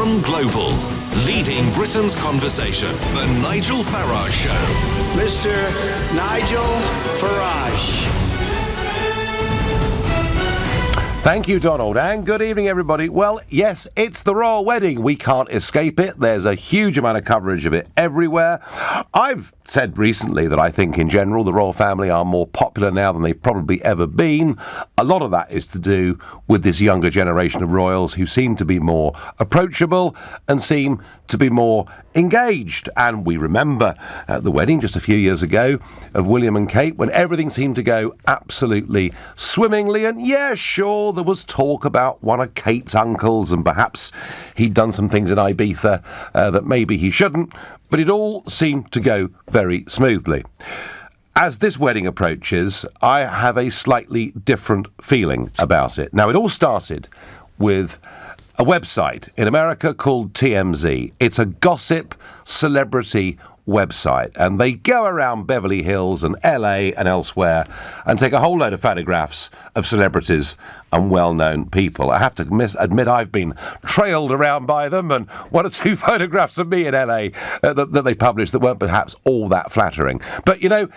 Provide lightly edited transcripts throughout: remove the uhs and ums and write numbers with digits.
From Global, leading Britain's conversation, The Nigel Farage Show. Mr. Nigel Farage. Thank you, Donald, and good evening, everybody. Well, yes, it's the royal wedding. We can't escape it. There's a huge amount of coverage of it everywhere. I've said recently that I think, in general, the royal family are more popular now than they've probably ever been. A lot of that is to do with this younger generation of royals who seem to be more approachable and seem to be more engaged. And we remember the wedding just a few years ago of William and Kate, when everything seemed to go absolutely swimmingly. And yeah, sure, there was talk about one of Kate's uncles and perhaps he'd done some things in Ibiza that maybe he shouldn't, but it all seemed to go very smoothly. As this wedding approaches, I have a slightly different feeling about it. Now, it all started with a website in America called TMZ. It's a gossip celebrity website, and they go around Beverly Hills and LA and elsewhere and take a whole load of photographs of celebrities and well-known people. I have to admit I've been trailed around by them, and one or two photographs of me in LA that they published that weren't perhaps all that flattering. But, you know,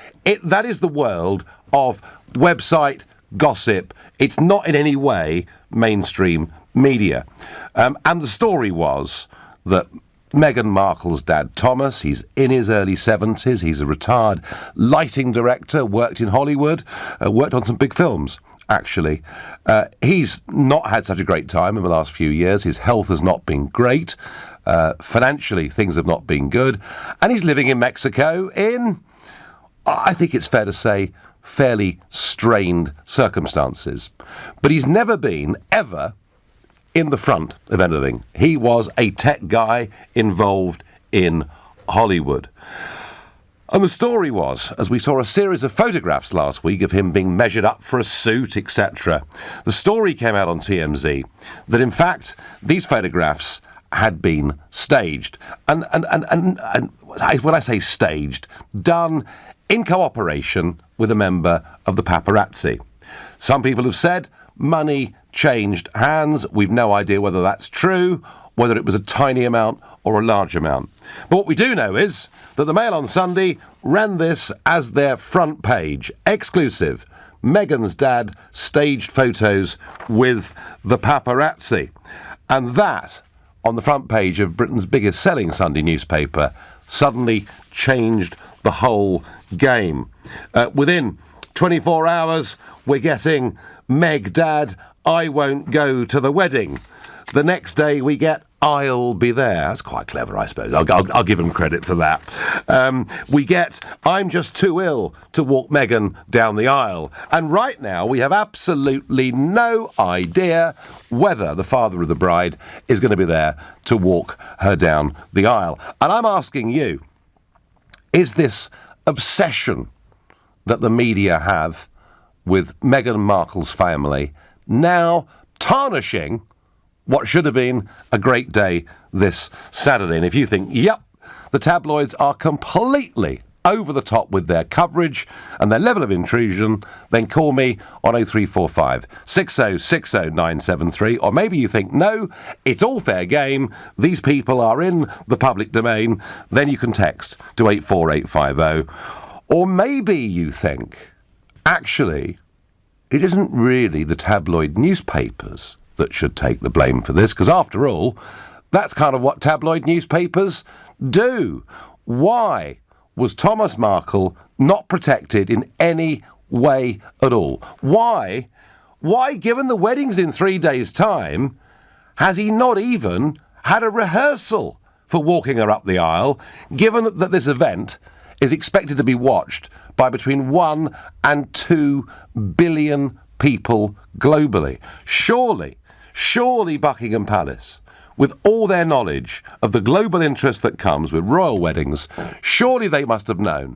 that is the world of website gossip. It's not in any way mainstream media. And the story was that Meghan Markle's dad, Thomas, he's in his early 70s. He's a retired lighting director, worked in Hollywood, worked on some big films, actually. He's not had such a great time in the last few years. His health has not been great. Financially, things have not been good. And he's living in Mexico in, I think it's fair to say, fairly strained circumstances. But he's never been, ever, in the front of anything. He was a tech guy involved in Hollywood. And the story was, as we saw a series of photographs last week of him being measured up for a suit, etc., the story came out on TMZ that, in fact, these photographs had been staged. And when I say staged, done in cooperation with a member of the paparazzi. Some people have said money changed hands. We've no idea whether that's true, whether it was a tiny amount or a large amount. But what we do know is that the Mail on Sunday ran this as their front page. Exclusive. Meghan's dad staged photos with the paparazzi. And that, on the front page of Britain's biggest selling Sunday newspaper, suddenly changed the whole game. Within 24 hours, we're getting Meg Dad, I won't go to the wedding. The next day we get I'll be there. That's quite clever, I suppose. I'll give them credit for that. We get I'm just too ill to walk Meghan down the aisle. And right now we have absolutely no idea whether the father of the bride is going to be there to walk her down the aisle. And I'm asking you, is this obsession that the media have with Meghan Markle's family now tarnishing what should have been a great day this Saturday? And if you think, yep, the tabloids are completely over the top with their coverage and their level of intrusion, then call me on 0345 6060 973. Or maybe you think, no, it's all fair game, these people are in the public domain, then you can text to 84850. Or maybe you think, actually, it isn't really the tabloid newspapers that should take the blame for this, because after all, that's kind of what tabloid newspapers do. Why was Thomas Markle not protected in any way at all? Why, given the wedding's in 3 days' time, has he not even had a rehearsal for walking her up the aisle, given that this event is expected to be watched by between 1 and 2 billion people globally? Surely Buckingham Palace, with all their knowledge of the global interest that comes with royal weddings, surely they must have known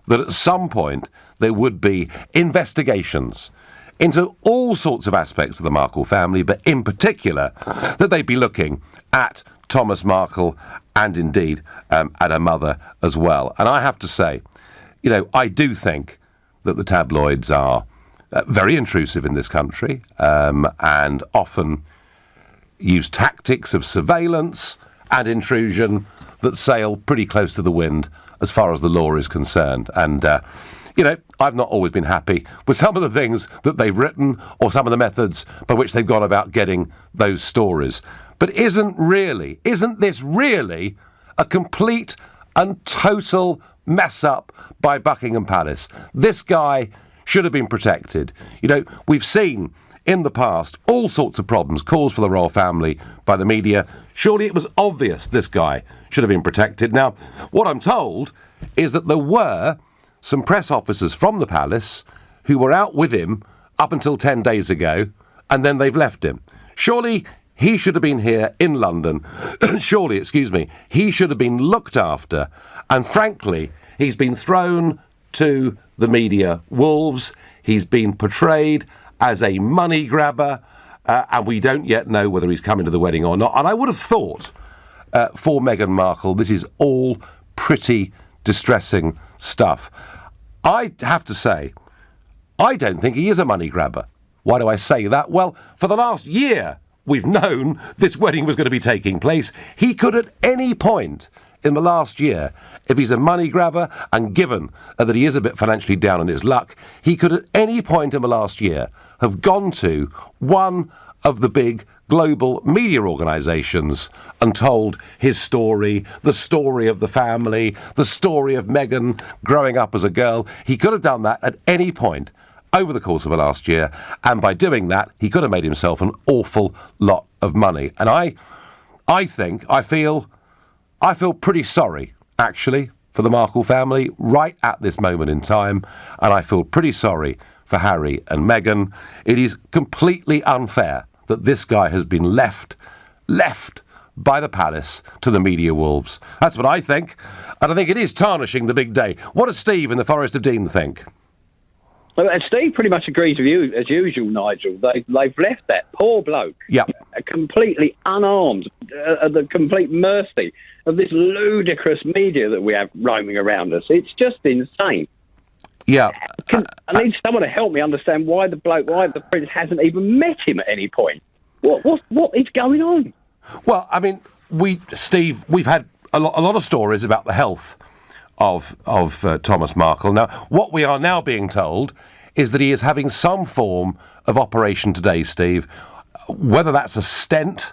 that at some point there would be investigations into all sorts of aspects of the Markle family, but in particular that they'd be looking at Thomas Markle and indeed at her mother as well. And I have to say, you know, I do think that the tabloids are very intrusive in this country and often, use tactics of surveillance and intrusion that sail pretty close to the wind as far as the law is concerned. And, I've not always been happy with some of the things that they've written or some of the methods by which they've gone about getting those stories. But isn't this really a complete and total mess up by Buckingham Palace? This guy should have been protected. We've seen in the past all sorts of problems caused for the royal family by the media. Surely it was obvious this guy should have been protected. Now, what I'm told is that there were some press officers from the palace who were out with him up until 10 days ago, and then they've left him. Surely he should have been here in London. He should have been looked after. And frankly, he's been thrown to the media wolves. He's been portrayed as a money grabber, and we don't yet know whether he's coming to the wedding or not. And I would have thought, for Meghan Markle, this is all pretty distressing stuff. I have to say, I don't think he is a money grabber. Why do I say that? Well, for the last year, we've known this wedding was going to be taking place. He could at any point in the last year, if he's a money grabber, and given that he is a bit financially down on his luck, he could at any point in the last year have gone to one of the big global media organisations and told his story, the story of the family, the story of Meghan growing up as a girl. He could have done that at any point over the course of the last year, and by doing that, he could have made himself an awful lot of money. And I feel pretty sorry, actually, for the Markle family right at this moment in time, and I feel pretty sorry for Harry and Meghan. It is completely unfair that this guy has been left by the palace to the media wolves. That's what I think, and I think it is tarnishing the big day. What does Steve in the Forest of Dean think? Well, Steve pretty much agrees with you, as usual, Nigel. They've left that poor bloke completely unarmed, at the complete mercy of this ludicrous media that we have roaming around us. It's just insane. Yeah. I need someone to help me understand why the prince hasn't even met him at any point. What is going on? Well, I mean, we've had a lot of stories about the health of Thomas Markle. Now, what we are now being told is that he is having some form of operation today, Steve. Whether that's a stent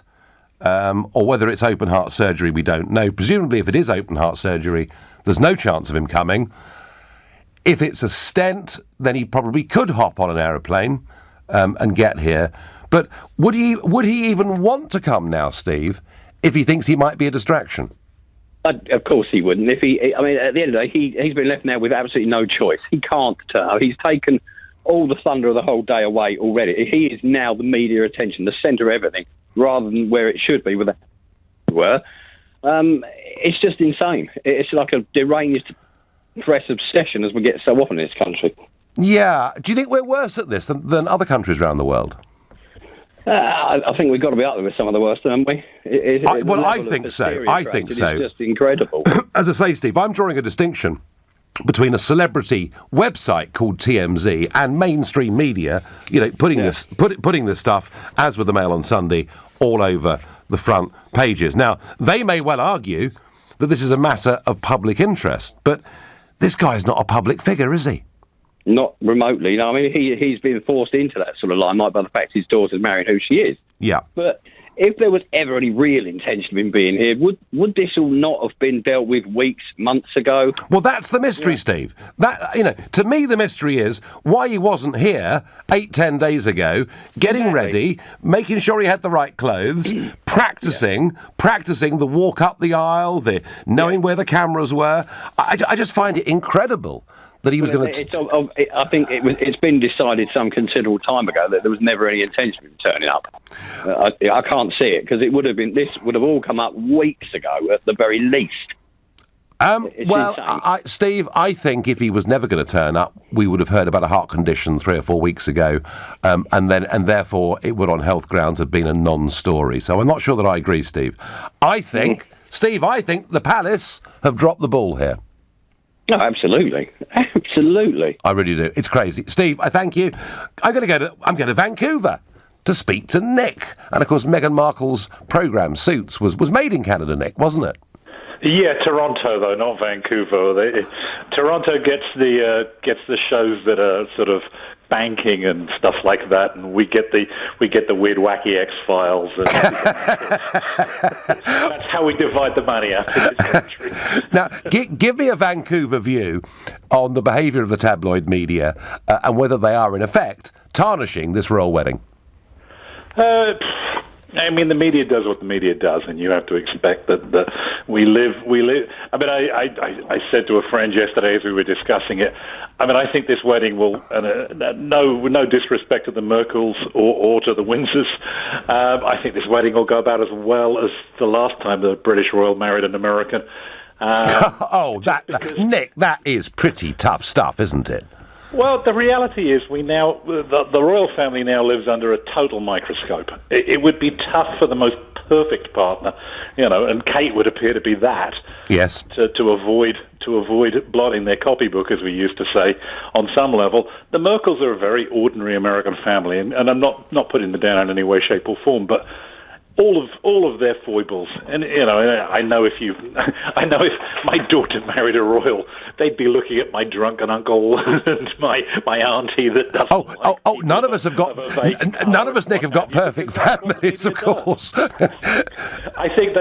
or whether it's open heart surgery, we don't know. Presumably, if it is open heart surgery, there's no chance of him coming. If it's a stent, then he probably could hop on an aeroplane and get here. But would he even want to come now, Steve, if he thinks he might be a distraction? Of course he wouldn't. At the end of the day, he's been left now with absolutely no choice. He can't turn up. He's taken all the thunder of the whole day away already. He is now the media attention, the centre of everything, rather than where it should be. It's just insane. It's like a deranged press obsession, as we get so often in this country. Yeah. Do you think we're worse at this than other countries around the world? I think we've got to be out there with some of the worst, haven't we? I think so. It's just incredible. As I say, Steve, I'm drawing a distinction between a celebrity website called TMZ and mainstream media, putting this stuff, as with the Mail on Sunday, all over the front pages. Now, they may well argue that this is a matter of public interest, but this guy's not a public figure, is he? Not remotely. No, I mean, he's been forced into that sort of limelight by the fact his daughter's married who she is. Yeah. But if there was ever any real intention of him being here, would this all not have been dealt with weeks, months ago? Well, that's the mystery, Steve. To me, the mystery is why he wasn't here 8-10 days ago, getting ready, making sure he had the right clothes, practicing the walk up the aisle, the knowing where the cameras were. I just find it incredible that he was going to... I think it's been decided some considerable time ago that there was never any intention of him turning up. I can't see it, because this would have all come up weeks ago at the very least. Steve, I think if he was never going to turn up, we would have heard about a heart condition 3 or 4 weeks ago, and therefore it would, on health grounds, have been a non-story. So I'm not sure that I agree, Steve. I think the Palace have dropped the ball here. No, absolutely. I really do. It's crazy. Steve, I thank you. I'm going to Vancouver to speak to Nick. And, of course, Meghan Markle's programme, Suits, was made in Canada, Nick, wasn't it? Yeah, Toronto though, not Vancouver. Toronto gets the shows that are sort of banking and stuff like that, and we get the weird wacky X-Files. That's how we divide the money out in this country. Now, give me a Vancouver view on the behaviour of the tabloid media and whether they are in effect tarnishing this royal wedding. I mean, the media does what the media does, and you have to expect that we live. I mean, I said to a friend yesterday as we were discussing it, I mean, I think this wedding will, no disrespect to the Merkels or to the Windsors, I think this wedding will go about as well as the last time the British royal married an American. Nick, that is pretty tough stuff, isn't it? Well, the reality is the royal family now lives under a total microscope. It would be tough for the most perfect partner, and Kate would appear to be that. Yes. To avoid blotting their copybook, as we used to say, on some level. The Merkels are a very ordinary American family, and I'm not putting them down in any way, shape, or form, but all of their foibles, and I know if my daughter married a royal, they'd be looking at my drunken uncle and my auntie that doesn't. None of us have got none of us, Nick, have got perfect families, of course. I think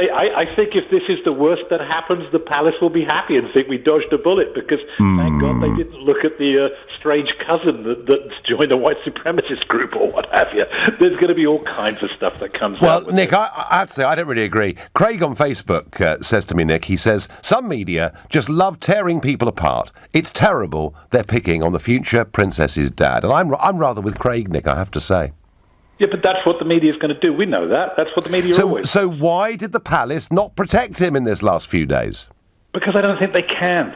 if this is the worst that happens, the palace will be happy and think we dodged a bullet, because thank God they didn't look at the strange cousin that's joined a white supremacist group or what have you. There's going to be all kinds of stuff that comes out. Well, Nick, I have to say, I don't really agree. Craig on Facebook says to me, Nick, he says, some media just love tearing people apart. It's terrible they're picking on the future princess's dad. And I'm rather with Craig, Nick, I have to say. Yeah, but that's what the media is going to do. We know that. That's what the media always. So why did the palace not protect him in this last few days? Because I don't think they can.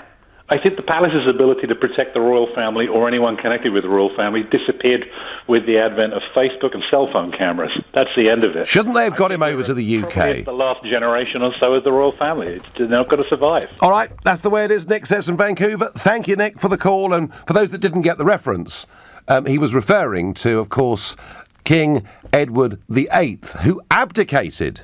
I think the palace's ability to protect the royal family or anyone connected with the royal family disappeared with the advent of Facebook and cell phone cameras. That's the end of it. Shouldn't they have got him over to the UK? The last generation or so of the royal family. They're not going to survive. All right, that's the way it is. Nick says from Vancouver. Thank you, Nick, for the call. And for those that didn't get the reference, he was referring to, of course, King Edward VIII, who abdicated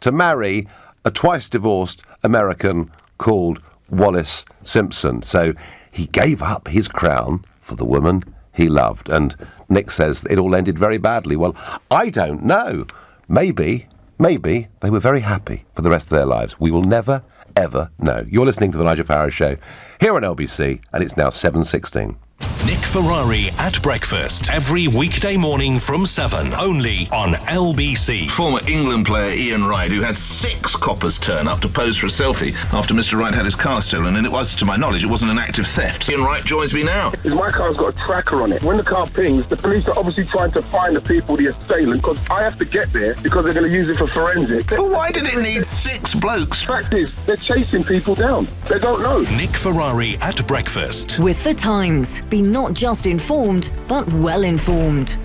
to marry a twice-divorced American called Wallis Simpson. So he gave up his crown for the woman he loved. And Nick says it all ended very badly. Well, I don't know. Maybe they were very happy for the rest of their lives. We will never, ever know. You're listening to The Nigel Farage Show here on LBC, and it's now 7:16. Nick Ferrari at breakfast every weekday morning from 7, only on LBC. Former England player Ian Wright, who had 6 coppers turn up to pose for a selfie after Mr. Wright had his car stolen, and it was, to my knowledge, it wasn't an act of theft. Ian Wright joins me now. My car's got a tracker on it. When the car pings, the police are obviously trying to find the people, the assailant, because I have to get there because they're going to use it for forensic. But why did it need 6 blokes? Fact is, they're chasing people down. They don't know. Nick Ferrari at breakfast. With The Times, be not just informed, but well informed.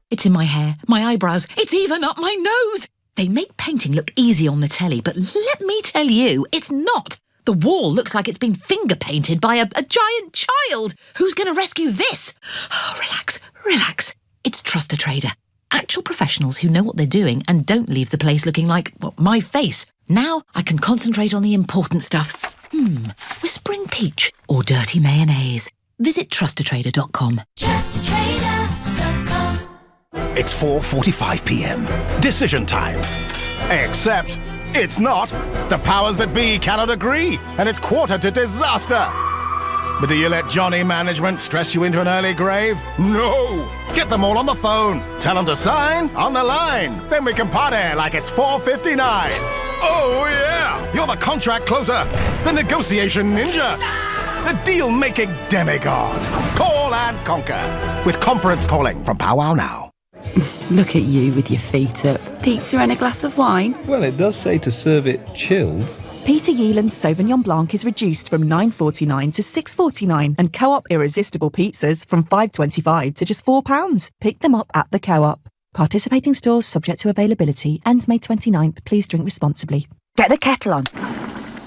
It's in my hair, my eyebrows, it's even up my nose. They make painting look easy on the telly, but let me tell you, it's not. The wall looks like it's been finger painted by a giant child. Who's going to rescue this? Oh, relax. It's Trust a Trader. Actual professionals who know what they're doing and don't leave the place looking like, my face. Now I can concentrate on the important stuff. Whispering peach or dirty mayonnaise. Visit trustatrader.com. Trustatrader.com. It's 4:45 p.m. Decision time. Except it's not. The powers that be cannot agree, and it's quarter to disaster. But do you let Johnny Management stress you into an early grave? No! Get them all on the phone. Tell them to sign on the line. Then we can party like it's 4:59. Oh, yeah! You're the contract closer, the negotiation ninja, the deal-making demigod. Call and conquer with conference calling from Powwow Now. Look at you with your feet up. Pizza and a glass of wine? Well, it does say to serve it chilled. Peter Yeeland's Sauvignon Blanc is reduced from $9.49 to $6.49, and Co-op Irresistible Pizzas from $5.25 to just £4. Pick them up at the Co-op. Participating stores subject to availability. Ends May 29th. Please drink responsibly. Get the kettle on.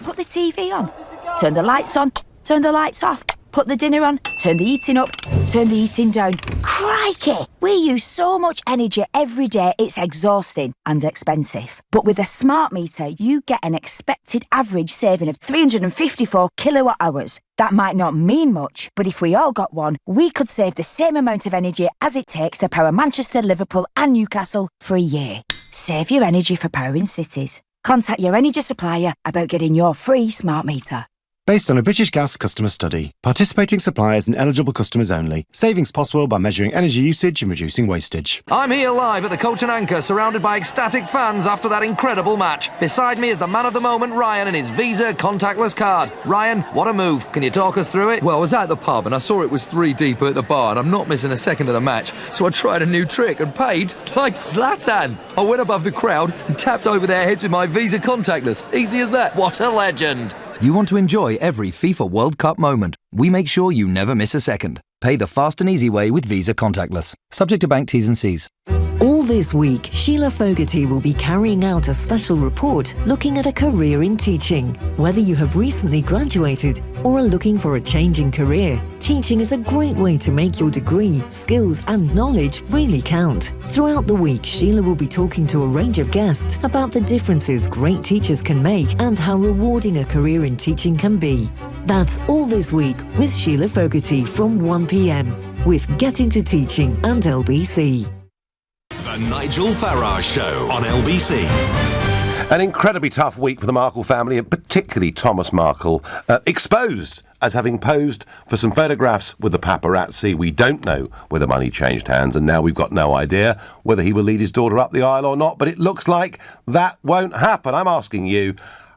Put the TV on. Turn the lights on. Turn the lights off. put the dinner on, turn the heating up, turn the heating down. Crikey! We use so much energy every day, it's exhausting and expensive. But with a smart meter, you get an expected average saving of 354 kilowatt hours. That might not mean much, but if we all got one, we could save the same amount of energy as it takes to power Manchester, Liverpool and Newcastle for a year. Save your energy for powering cities. Contact your energy supplier about getting your free smart meter. Based on a British Gas customer study, participating suppliers and eligible customers only. Savings possible by measuring energy usage and reducing wastage. I'm here live at the Coach and Anchor, surrounded by ecstatic fans after that incredible match. Beside me is the man of the moment, Ryan, and his Visa contactless card. Ryan, what a move. Can you talk us through it? Well, I was at the pub and I saw it was 3 deep at the bar and I'm not missing a second of the match, so I tried a new trick and paid like Zlatan. I went above the crowd and tapped over their heads with my Visa contactless. Easy as that. What a legend. You want to enjoy every FIFA World Cup moment. We make sure you never miss a second. Pay the fast and easy way with Visa contactless. Subject to bank T's and C's. All this week, Sheila Fogarty will be carrying out a special report looking at a career in teaching. Whether you have recently graduated or are looking for a change in career, teaching is a great way to make your degree, skills and knowledge really count. Throughout the week, Sheila will be talking to a range of guests about the differences great teachers can make and how rewarding a career in teaching can be. That's All This Week with Sheila Fogarty from 1 p.m. with Get Into Teaching and LBC. The Nigel Farage Show on LBC. An incredibly tough week for the Markle family, and particularly Thomas Markle, exposed as having posed for some photographs with the paparazzi. We don't know whether money changed hands, and now we've got no idea whether he will lead his daughter up the aisle or not, but it looks like that won't happen. I'm asking you,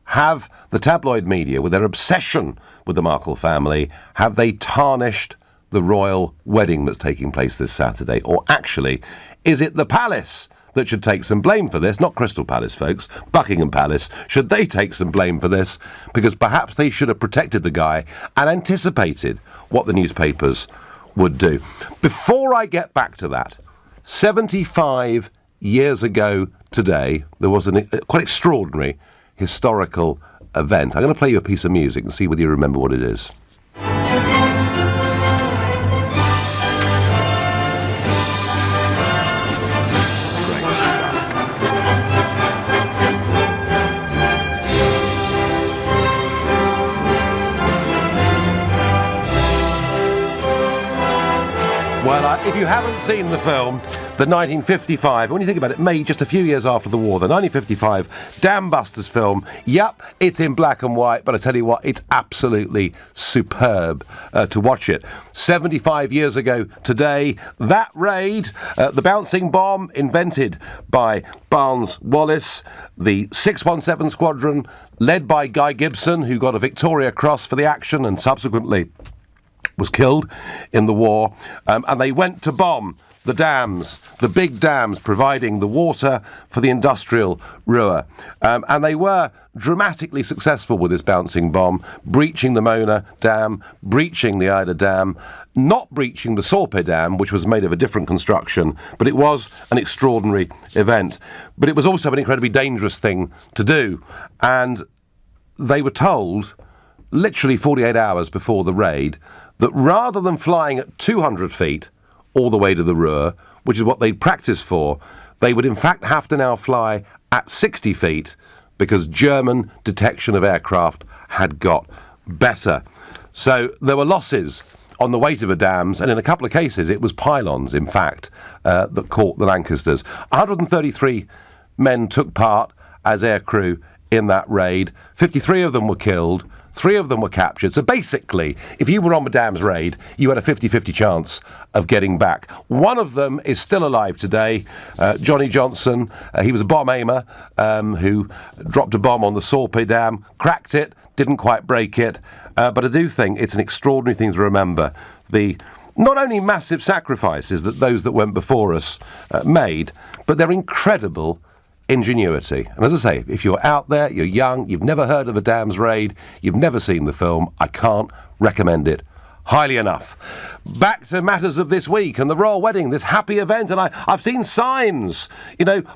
have the tabloid media, with their obsession with the Markle family, have they tarnished the royal wedding that's taking place this Saturday? Or actually, is it the palace that should take some blame for this? Not Crystal Palace, folks. Buckingham Palace. Should they take some blame for this? Because perhaps they should have protected the guy and anticipated what the newspapers would do. Before I get back to that, 75 years ago today, there was a quite extraordinary historical event. I'm going to play you a piece of music and see whether you remember what it is. Well, if you haven't seen the film, the 1955, when you think about it, made just a few years after the war, the 1955 Dam Busters film, yep, it's in black and white, but I tell you what, it's absolutely superb to watch it. 75 years ago today, that raid, the bouncing bomb invented by Barnes Wallis, the 617 Squadron, led by Guy Gibson, who got a Victoria Cross for the action and subsequently was killed in the war, and they went to bomb the dams, the big dams providing the water for the industrial Ruhr. And they were dramatically successful with this bouncing bomb, breaching the Mona Dam, breaching the Ida Dam, not breaching the Sorpe Dam, which was made of a different construction, but it was an extraordinary event. But it was also an incredibly dangerous thing to do. And they were told, literally 48 hours before the raid, that rather than flying at 200 feet all the way to the Ruhr, which is what they'd practiced for, they would in fact have to now fly at 60 feet because German detection of aircraft had got better. So there were losses on the way to the dams, and in a couple of cases it was pylons, in fact, that caught the Lancasters. 133 men took part as aircrew in that raid. 53 of them were killed. 3 of them were captured. So basically, if you were on the dam's raid, you had a 50-50 chance of getting back. One of them is still alive today, Johnny Johnson. He was a bomb aimer who dropped a bomb on the Sorpe Dam, cracked it, didn't quite break it. But I do think it's an extraordinary thing to remember. The not only massive sacrifices that those that went before us made, but their incredible ingenuity. And as I say, if you're out there, you're young, you've never heard of a dam's raid, you've never seen the film, I can't recommend it highly enough. Back to matters of this week and the royal wedding, this happy event, and I've seen signs,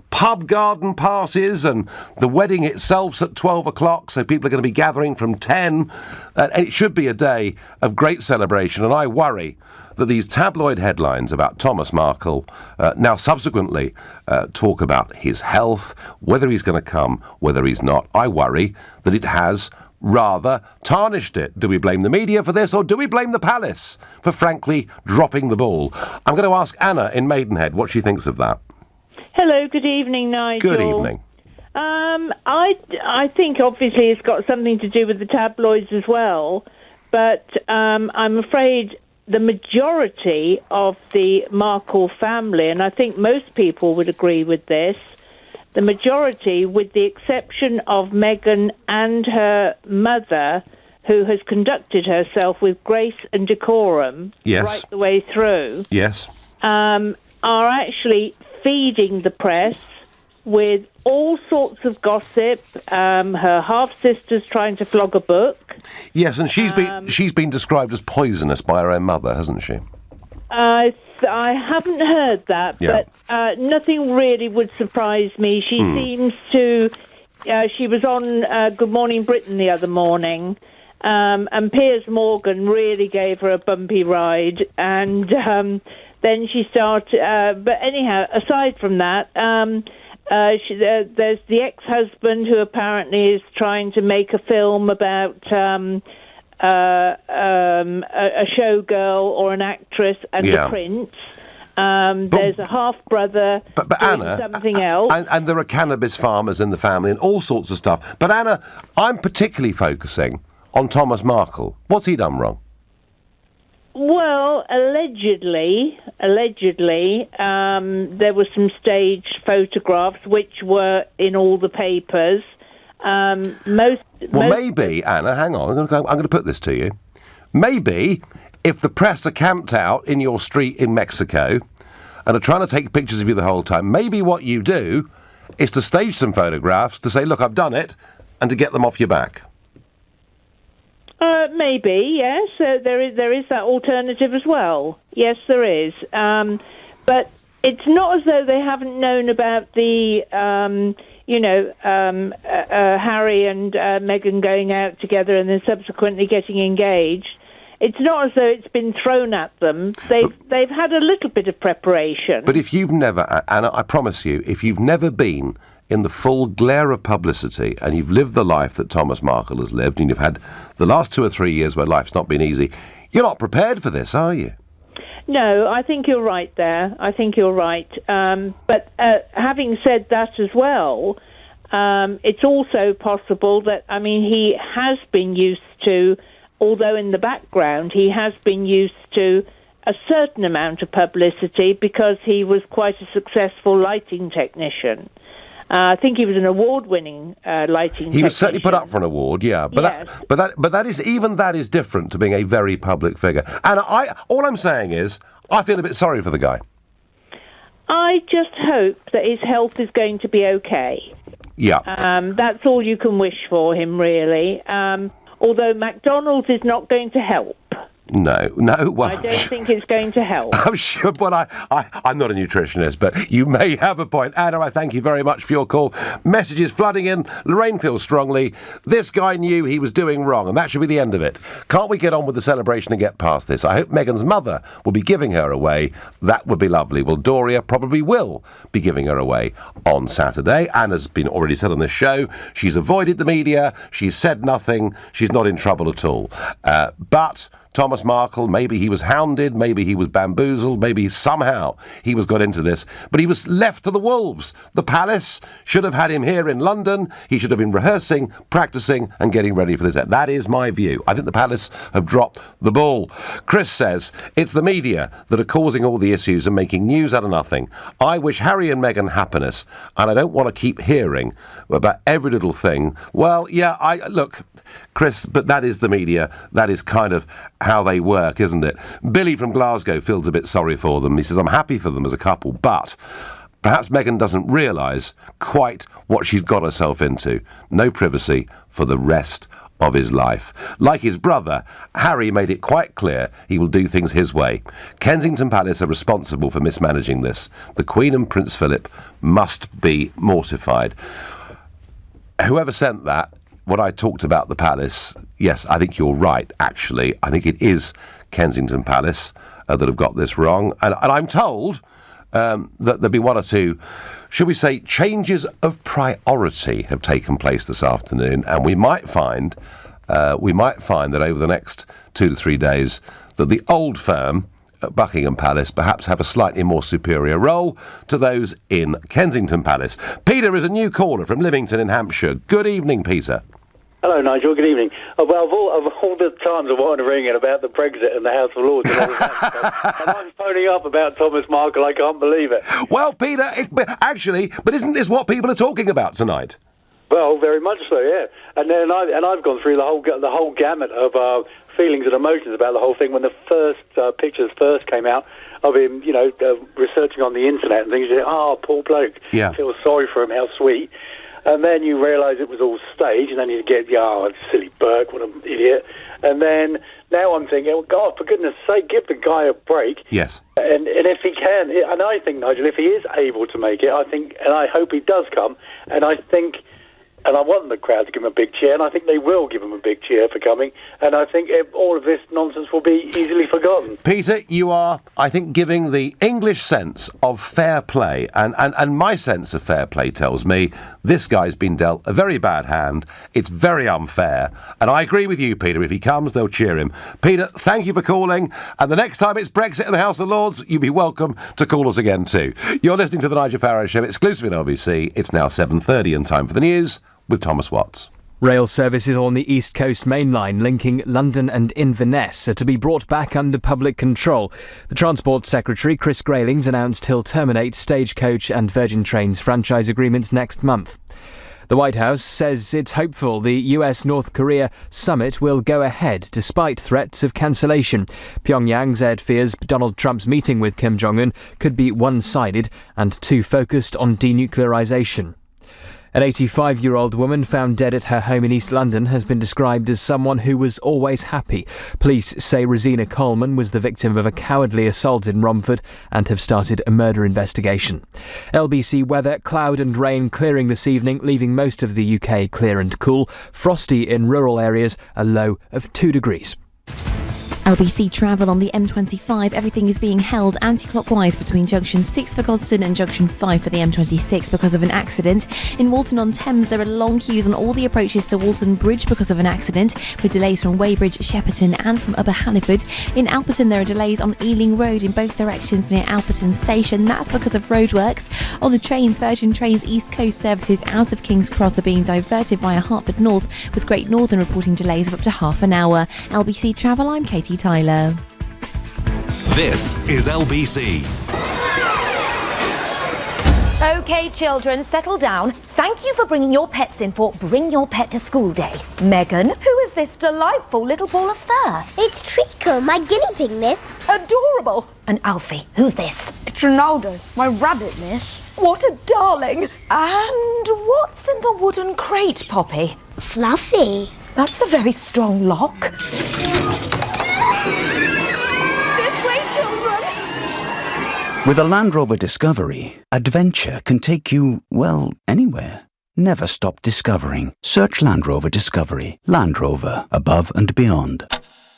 pub garden passes, and the wedding itself's at 12 o'clock, so people are going to be gathering from 10, and it should be a day of great celebration, and I worry that these tabloid headlines about Thomas Markle now subsequently talk about his health, whether he's going to come, whether he's not. I worry that it has rather tarnished it. Do we blame the media for this, or do we blame the palace for frankly dropping the ball? I'm going to ask Anna in Maidenhead what she thinks of that. Hello, good evening, Nigel. Good evening. I think obviously it's got something to do with the tabloids as well, but I'm afraid the majority of the Markle family, and I think most people would agree with this, the majority, with the exception of Meghan and her mother, who has conducted herself with grace and decorum right the way through, are actually feeding the press with all sorts of gossip. Her half-sister's trying to flog a book. Yes, and she's been described as poisonous by her own mother, hasn't she? I haven't heard that, but nothing really would surprise me. She seems to... she was on Good Morning Britain the other morning, and Piers Morgan really gave her a bumpy ride, and then she started... but anyhow, aside from that... there's the ex-husband who apparently is trying to make a film about a showgirl or an actress and the prince. There's a half-brother doing Anna, something else. And there are cannabis farmers in the family and all sorts of stuff. But Anna, I'm particularly focusing on Thomas Markle. What's he done wrong? Well, allegedly, there were some staged photographs which were in all the papers. Maybe, Anna, hang on, I'm going to put this to you. Maybe if the press are camped out in your street in Mexico and are trying to take pictures of you the whole time, maybe what you do is to stage some photographs to say, look, I've done it, and to get them off your back. Maybe, yes. There is that alternative as well. Yes, there is. But it's not as though they haven't known about the, Harry and Meghan going out together and then subsequently getting engaged. It's not as though it's been thrown at them. They've had a little bit of preparation. But if you've never, Anna, I promise you, if you've never been in the full glare of publicity and you've lived the life that Thomas Markle has lived, and you've had the last 2 or 3 years where life's not been easy, you're not prepared for this, are you? No, I think you're right there. I think you're right. But having said that as well, it's also possible that, he has been used to, although in the background, he has been used to a certain amount of publicity because he was quite a successful lighting technician. I think he was an award-winning lighting technician. He was certainly put up for an award, yeah. But yes. that is different to being a very public figure. And all I'm saying is, I feel a bit sorry for the guy. I just hope that his health is going to be okay. Yeah. That's all you can wish for him, really. Although McDonald's is not going to help. No. Well, I don't think it's going to help. I'm sure, but I'm not a nutritionist, but you may have a point. Anna, I thank you very much for your call. Messages flooding in. Lorraine feels strongly. This guy knew he was doing wrong, and that should be the end of it. Can't we get on with the celebration and get past this? I hope Meghan's mother will be giving her away. That would be lovely. Well, Doria probably will be giving her away on Saturday. Anna's been already said on this show. She's avoided the media. She's said nothing. She's not in trouble at all. But Thomas Markle, maybe he was hounded, maybe he was bamboozled, maybe somehow he was got into this, but he was left to the wolves. The palace should have had him here in London. He should have been rehearsing, practising and getting ready for this. That is my view. I think the palace have dropped the ball. Chris says, it's the media that are causing all the issues and making news out of nothing. I wish Harry and Meghan happiness, and I don't want to keep hearing about every little thing. Well, yeah, look, Chris, but that is the media. That is kind of how they work, isn't it? Billy from Glasgow feels a bit sorry for them. He says, I'm happy for them as a couple, but perhaps Meghan doesn't realise quite what she's got herself into. No privacy for the rest of his life. Like his brother, Harry made it quite clear he will do things his way. Kensington Palace are responsible for mismanaging this. The Queen and Prince Philip must be mortified. Whoever sent that, when I talked about the palace, yes, I think you're right, actually. I think it is Kensington Palace that have got this wrong. And I'm told that there'll be one or two, should we say, changes of priority have taken place this afternoon, and we might find that over the next 2 to 3 days that the old firm at Buckingham Palace perhaps have a slightly more superior role to those in Kensington Palace. Peter is a new caller from Livington in Hampshire. Good evening, Peter. Hello, Nigel. Good evening. Well, of all the times I wanted to ring in about the Brexit and the House of Lords and all that stuff, and I'm phoning up about Thomas Markle, I can't believe it. Well, Peter, but isn't this what people are talking about tonight? Well, very much so, yeah. And then I've gone through the whole gamut of feelings and emotions about the whole thing when the first pictures first came out of him, researching on the internet and things. You say, poor bloke. Yeah. Feel sorry for him. How sweet. And then you realise it was all staged, and then you get, silly Burke, what an idiot. And then now I'm thinking, oh, God, for goodness sake, give the guy a break. Yes. And if he can, and I think, Nigel, if he is able to make it, I think, and I hope he does come, and I think, and I want the crowd to give him a big cheer, and I think they will give him a big cheer for coming, and I think all of this nonsense will be easily forgotten. Peter, you are, I think, giving the English sense of fair play, and my sense of fair play tells me this guy's been dealt a very bad hand. It's very unfair, and I agree with you, Peter. If he comes, they'll cheer him. Peter, thank you for calling, and the next time it's Brexit in the House of Lords, you'll be welcome to call us again too. You're listening to the Nigel Farage Show, exclusively on LBC. It's now 7:30 and time for the news with Thomas Watts. Rail services on the East Coast Main Line linking London and Inverness are to be brought back under public control. The Transport Secretary, Chris Grayling's, announced he'll terminate Stagecoach and Virgin Trains franchise agreements next month. The White House says it's hopeful the US-North Korea summit will go ahead despite threats of cancellation. Pyongyang's aired fears Donald Trump's meeting with Kim Jong-un could be one-sided and too focused on denuclearization. An 85-year-old woman found dead at her home in East London has been described as someone who was always happy. Police say Rosina Coleman was the victim of a cowardly assault in Romford and have started a murder investigation. LBC weather, cloud and rain clearing this evening, leaving most of the UK clear and cool. Frosty in rural areas, a low of 2 degrees. LBC travel on the M25. Everything is being held anti-clockwise between junction 6 for Godstone and junction 5 for the M26 because of an accident. In Walton-on-Thames, there are long queues on all the approaches to Walton Bridge because of an accident, with delays from Weybridge, Shepperton and from Upper Hannaford. In Alperton, there are delays on Ealing Road in both directions near Alperton Station. That's because of roadworks. On the trains, Virgin Trains East Coast services out of King's Cross are being diverted via Hertford North, with Great Northern reporting delays of up to half an hour. LBC Travel, I'm Katie Tyler. This is LBC. OK, children, settle down. Thank you for bringing your pets in for Bring Your Pet to School Day. Megan, who is this delightful little ball of fur? It's Treacle, my guinea pig, miss. Adorable. And Alfie, who's this? It's Ronaldo, my rabbit, miss. What a darling. And what's in the wooden crate, Poppy? Fluffy. That's a very strong lock. With a Land Rover Discovery, adventure can take you, well, anywhere. Never stop discovering. Search Land Rover Discovery. Land Rover, above and beyond.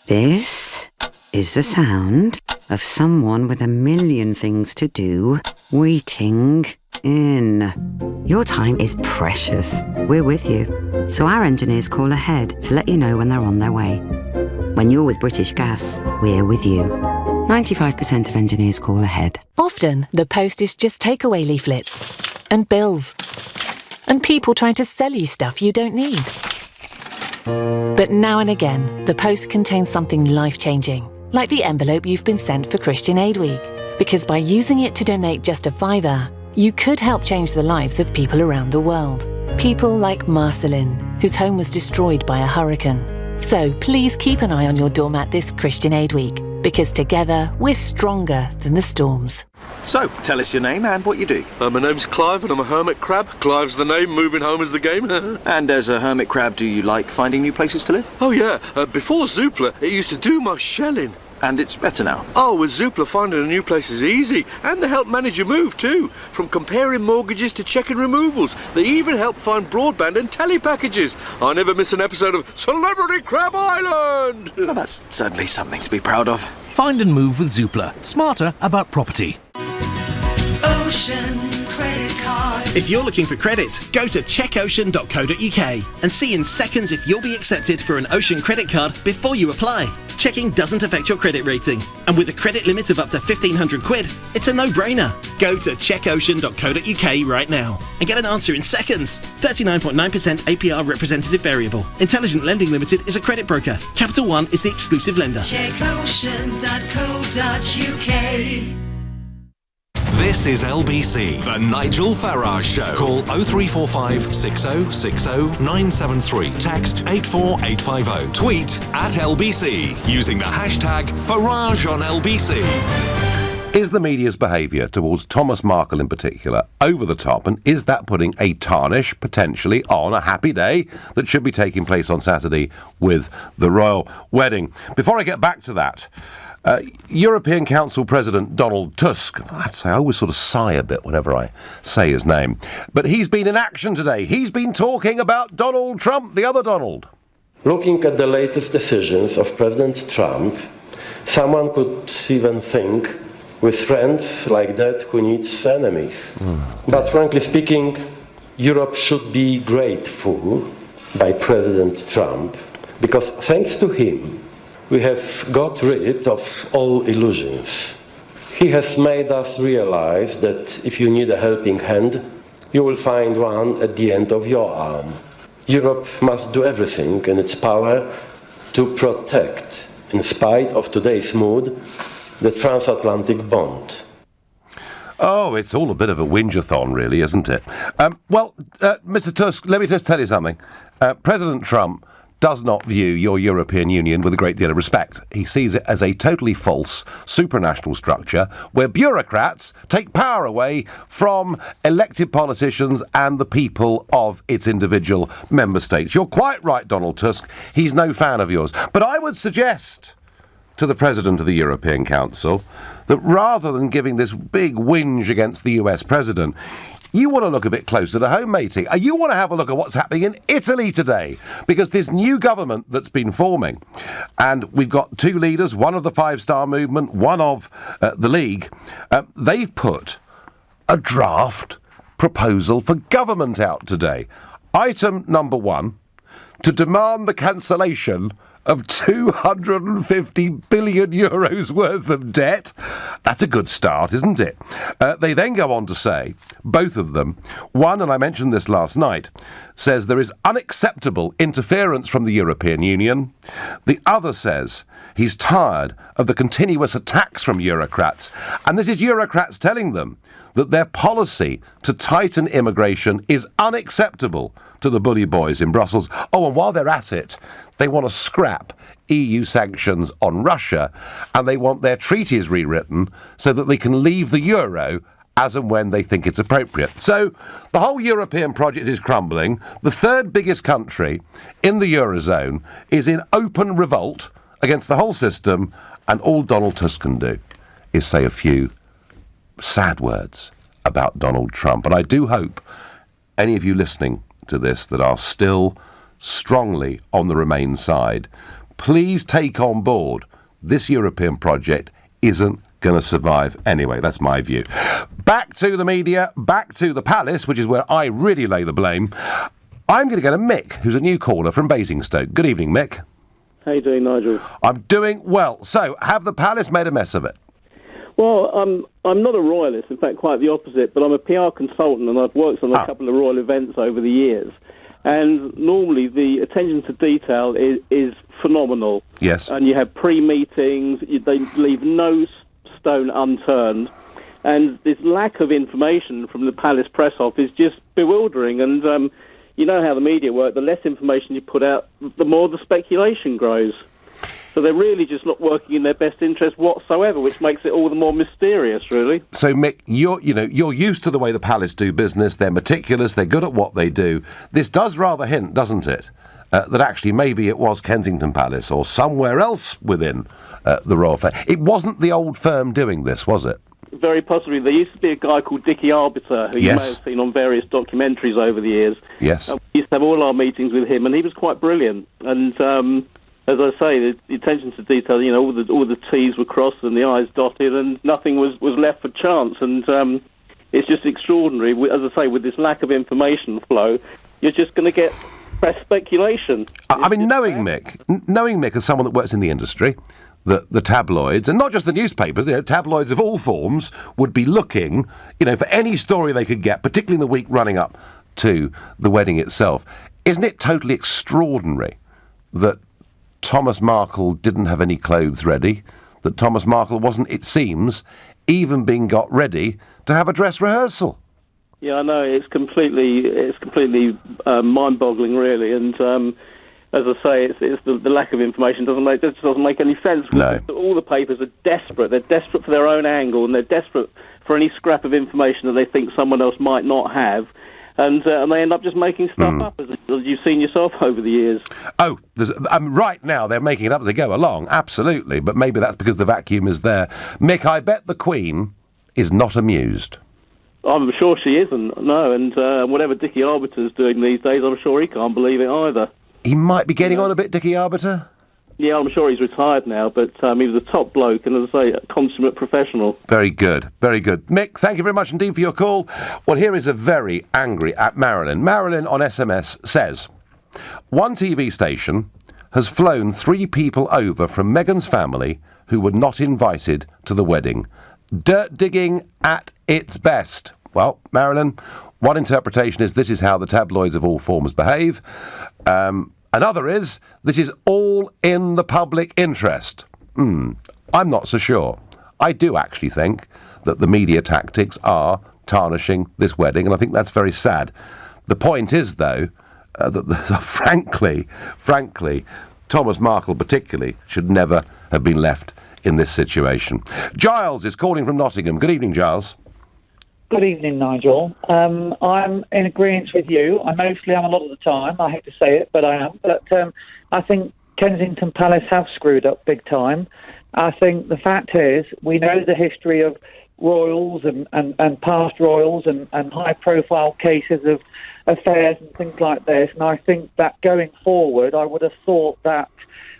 This is the sound of someone with a million things to do, waiting in. Your time is precious. We're with you. So our engineers call ahead to let you know when they're on their way. When you're with British Gas, we're with you. 95% of engineers call ahead. Often, the post is just takeaway leaflets and bills and people trying to sell you stuff you don't need. But now and again, the post contains something life-changing, like the envelope you've been sent for Christian Aid Week. Because by using it to donate just a £5, you could help change the lives of people around the world. People like Marceline, whose home was destroyed by a hurricane. So please keep an eye on your doormat this Christian Aid Week. Because together, we're stronger than the storms. So, tell us your name and what you do. My name's Clive and I'm a hermit crab. Clive's the name, moving home is the game. And as a hermit crab, do you like finding new places to live? Oh yeah, before Zoopla, it used to do my shelling. And it's better now? Oh, with Zoopla, finding a new place is easy. And they help manage your move too. From comparing mortgages to checking removals. They even help find broadband and telly packages. I never miss an episode of Celebrity Crab Island! Well, that's certainly something to be proud of. Find and move with Zoopla. Smarter about property. Ocean Credit Card. If you're looking for credit, go to checkocean.co.uk and see in seconds if you'll be accepted for an Ocean credit card before you apply. Checking doesn't affect your credit rating, and with a credit limit of up to £1,500, it's a no-brainer. Go to checkocean.co.uk right now and get an answer in seconds. 39.9% APR representative variable. Intelligent Lending Limited is a credit broker. Capital One is the exclusive lender. Checkocean.co.uk. This is LBC, the Nigel Farage Show. Call 0345 6060 973. Text 84850. Tweet at LBC using the hashtag Farage on LBC. Is the media's behaviour towards Thomas Markle in particular over the top, and is that putting a tarnish potentially on a happy day that should be taking place on Saturday with the royal wedding? Before I get back to that, European Council President Donald Tusk, I have to say I always sort of sigh a bit whenever I say his name, but he's been in action today. He's been talking about Donald Trump, the other Donald. Looking at the latest decisions of President Trump, someone could even think with friends like that who needs enemies. But frankly speaking, Europe should be grateful by President Trump, because thanks to him, we have got rid of all illusions. He has made us realize that if you need a helping hand, you will find one at the end of your arm. Europe must do everything in its power to protect, in spite of today's mood, the transatlantic bond. Oh, it's all a bit of a whinge-a-thon, really, isn't it? Mr. Tusk, let me just tell you something. President Trump does not view your European Union with a great deal of respect. He sees it as a totally false supranational structure where bureaucrats take power away from elected politicians and the people of its individual member states. You're quite right, Donald Tusk. He's no fan of yours. But I would suggest to the President of the European Council that rather than giving this big whinge against the US President, you want to look a bit closer to home, matey. You want to have a look at what's happening in Italy today, because this new government that's been forming, and we've got two leaders, one of the Five Star Movement, one of the League, they've put a draft proposal for government out today. Item number 1, to demand the cancellation of 250 billion euros worth of debt. That's a good start, isn't it? They then go on to say, both of them, one, and I mentioned this last night, says there is unacceptable interference from the European Union. The other says he's tired of the continuous attacks from Eurocrats. And this is Eurocrats telling them that their policy to tighten immigration is unacceptable to the bully boys in Brussels. Oh, and while they're at it, they want to scrap EU sanctions on Russia, and they want their treaties rewritten so that they can leave the euro as and when they think it's appropriate. So the whole European project is crumbling. The third biggest country in the Eurozone is in open revolt against the whole system, and all Donald Tusk can do is say a few sad words about Donald Trump. And I do hope any of you listening to this that are still strongly on the Remain side, please take on board this European project isn't going to survive anyway. That's my view. Back to the media, back to the palace, which is where I really lay the blame. I'm going to go to Mick, who's a new caller from Basingstoke. Good evening, Mick. How you doing, Nigel? I'm doing well. So, have the palace made a mess of it? Well, I'm not a royalist, in fact, quite the opposite, but I'm a PR consultant, and I've worked on a couple of royal events over the years. And normally the attention to detail is phenomenal. Yes. And you have pre-meetings, they leave no stone unturned. And this lack of information from the palace press office is just bewildering. And you know how the media work, the less information you put out, the more the speculation grows. So they're really just not working in their best interest whatsoever, which makes it all the more mysterious, really. So, Mick, you're used to the way the Palace do business. They're meticulous. They're good at what they do. This does rather hint, doesn't it, that actually maybe it was Kensington Palace or somewhere else within the Royal Family. It wasn't the old firm doing this, was it? Very possibly. There used to be a guy called Dickie Arbiter, who you may have seen on various documentaries over the years. Yes. We used to have all our meetings with him, and he was quite brilliant. And as I say, the attention to detail, all the T's were crossed and the I's dotted, and nothing was left for chance. And it's just extraordinary. As I say, with this lack of information flow, you're just going to get press speculation. I mean, knowing Mick as someone that works in the industry, the tabloids, and not just the newspapers, tabloids of all forms, would be looking, for any story they could get, particularly in the week running up to the wedding itself. Isn't it totally extraordinary that Thomas Markle didn't have any clothes ready, that Thomas Markle wasn't, it seems, even being got ready to have a dress rehearsal? Yeah, I know, it's completely mind-boggling, really, and as I say, it's the lack of information doesn't make any sense. No. All the papers are desperate. They're desperate for their own angle, and they're desperate for any scrap of information that they think someone else might not have. And they end up just making stuff up, as you've seen yourself over the years. Oh, right now they're making it up as they go along, absolutely, but maybe that's because the vacuum is there. Mick, I bet the Queen is not amused. I'm sure she isn't, no, and whatever Dickie Arbiter's doing these days, I'm sure he can't believe it either. He might be getting on a bit, Dickie Arbiter? Yeah, I'm sure he's retired now, but he was a top bloke and, as I say, a consummate professional. Very good, very good. Mick, thank you very much indeed for your call. Well, here is a very angry at Marilyn. Marilyn on SMS says, one TV station has flown 3 people over from Meghan's family who were not invited to the wedding. Dirt digging at its best. Well, Marilyn, one interpretation is this is how the tabloids of all forms behave. Another is this is all in the public interest. I'm not so sure. I do actually think that the media tactics are tarnishing this wedding, and I think that's very sad. The point is, though, that frankly, Thomas Markle particularly should never have been left in this situation. Giles is calling from Nottingham. Good evening, Giles. Good evening, Nigel. I'm in agreement with you. I mostly am a lot of the time. I hate to say it, but I am. But I think Kensington Palace have screwed up big time. I think the fact is we know the history of royals and past royals and high-profile cases of affairs and things like this. And I think that going forward, I would have thought that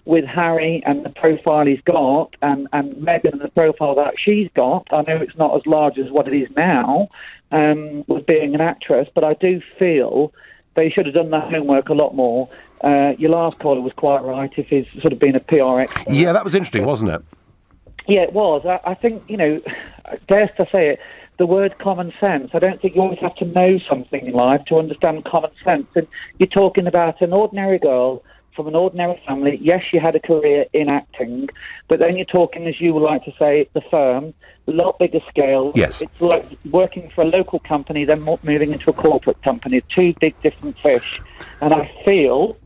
with Harry and the profile he's got, and Meghan and the profile that she's got, I know it's not as large as what it is now, with being an actress, but I do feel they should have done their homework a lot more. Your last caller was quite right, if he's sort of been a PR expert. Yeah, that was interesting, wasn't it? Yeah, it was. I think, dare to say it, the word common sense, I don't think you always have to know something in life to understand common sense. And you're talking about an ordinary girl from an ordinary family. Yes, she had a career in acting, but then you're talking, as you would like to say, the firm, a lot bigger scale. Yes. It's like working for a local company, then moving into a corporate company. 2 big different fish. And I feel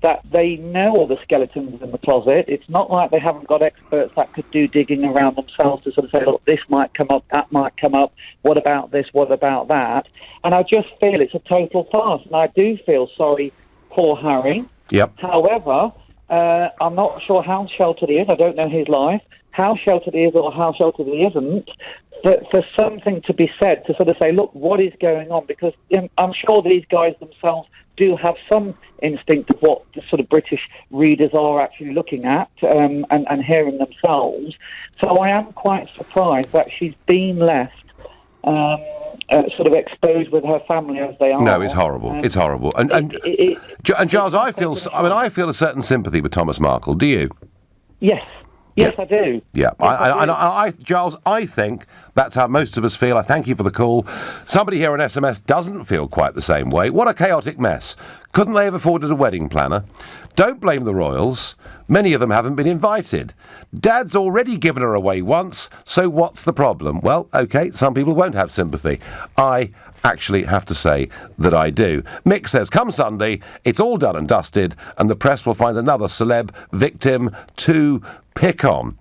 that they know all the skeletons in the closet. It's not like they haven't got experts that could do digging around themselves to sort of say, look, this might come up, that might come up, what about this, what about that? And I just feel it's a total farce, and I do feel sorry for Harry. Yep. However, I'm not sure how sheltered he is. I don't know his life. How sheltered he is or how sheltered he isn't. But for something to be said to sort of say, look, what is going on? Because I'm sure these guys themselves do have some instinct of what the sort of British readers are actually looking at and hearing themselves. So I am quite surprised that she's been left sort of exposed with her family as they are. No, it's horrible. It's horrible. And Giles, I feel a certain sympathy with Thomas Markle. Do you? Yes. Yes, I do. Yeah, I Giles, I think that's how most of us feel. I thank you for the call. Somebody here on SMS doesn't feel quite the same way. What a chaotic mess. Couldn't they have afforded a wedding planner? Don't blame the royals. Many of them haven't been invited. Dad's already given her away once, so what's the problem? Well, OK, some people won't have sympathy. I actually have to say that I do. Mick says, come Sunday, it's all done and dusted, and the press will find another celeb victim to pick on.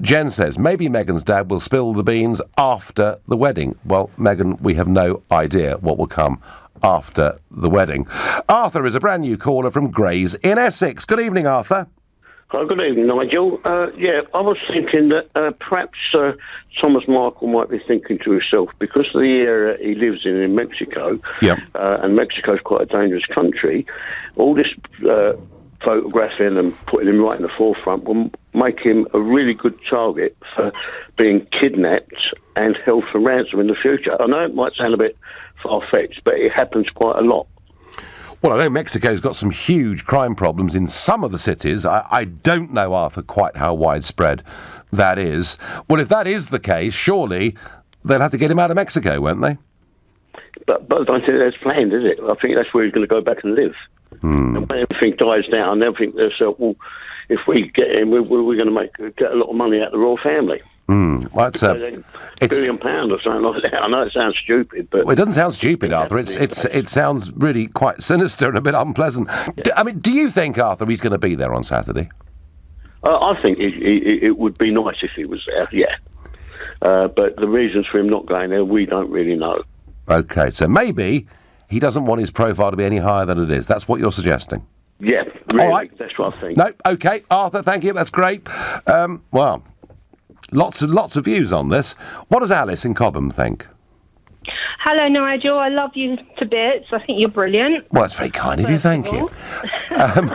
Jen says, maybe Meghan's dad will spill the beans after the wedding. Well, Meghan, we have no idea what will come after the wedding. Arthur is a brand new caller from Grays in Essex. Good evening, Arthur. Good evening, Nigel. I was thinking that perhaps Thomas Markle might be thinking to himself, because of the area he lives in Mexico, and Mexico's quite a dangerous country, all this photographing and putting him right in the forefront will make him a really good target for being kidnapped and held for ransom in the future. I know it might sound a bit far-fetched, but it happens quite a lot. Well, I know Mexico's got some huge crime problems in some of the cities. I don't know, Arthur, quite how widespread that is. Well, if that is the case, surely they'll have to get him out of Mexico, won't they? But I don't think that's planned, is it? I think that's where he's going to go back and live. And when everything dies down, they'll think to themselves, well, if we get him, we're going to get a lot of money out of the royal family. Well, it's £1 billion or something like that. I know it sounds stupid, but... Well, it doesn't sound stupid, Arthur. It sounds really quite sinister and a bit unpleasant. Yeah. Do you think, Arthur, he's going to be there on Saturday? I think it would be nice if he was there, yeah. But the reasons for him not going there, we don't really know. OK, so maybe he doesn't want his profile to be any higher than it is. That's what you're suggesting? Yeah, really, all right. That's what I think. No, OK, Arthur, thank you, that's great. Well, lots of views on this. What does Alice in Cobham think? Hello, Nigel. I love you to bits. I think you're brilliant. Well, that's very kind of you, thank you. I've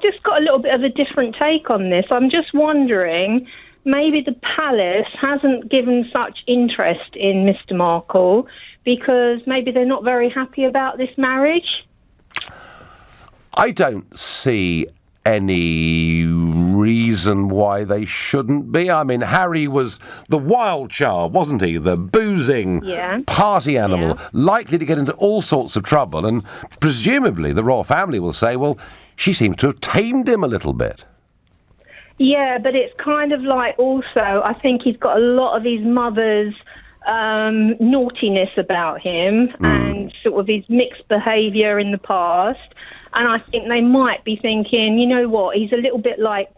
just got a little bit of a different take on this. I'm just wondering, maybe the palace hasn't given such interest in Mr. Markle because maybe they're not very happy about this marriage? I don't see any reason why they shouldn't be. I mean, Harry was the wild child, wasn't he? The boozing party animal, likely to get into all sorts of trouble, and presumably the royal family will say, well, she seems to have tamed him a little bit. Yeah, but it's kind of like also, I think he's got a lot of his mother's naughtiness about him and sort of his mixed behaviour in the past. And I think they might be thinking, you know what, he's a little bit like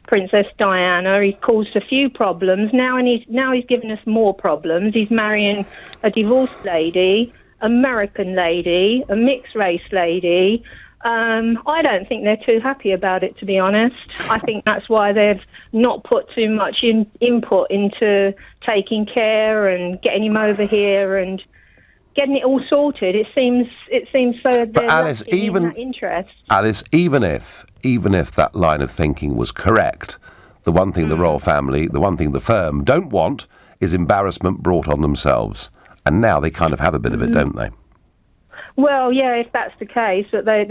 Princess Diana. He's caused a few problems. Now he's given us more problems. He's marrying a divorced lady, American lady, a mixed-race lady. I don't think they're too happy about it, to be honest. I think that's why they've not put too much input into taking care and getting him over here and getting it all sorted. It seems so. But Alice, even that interest. Alice, even if that line of thinking was correct, the one thing the royal family, the one thing the firm don't want is embarrassment brought on themselves, and now they kind of have a bit of it, don't they? Well, yeah, if that's the case, but they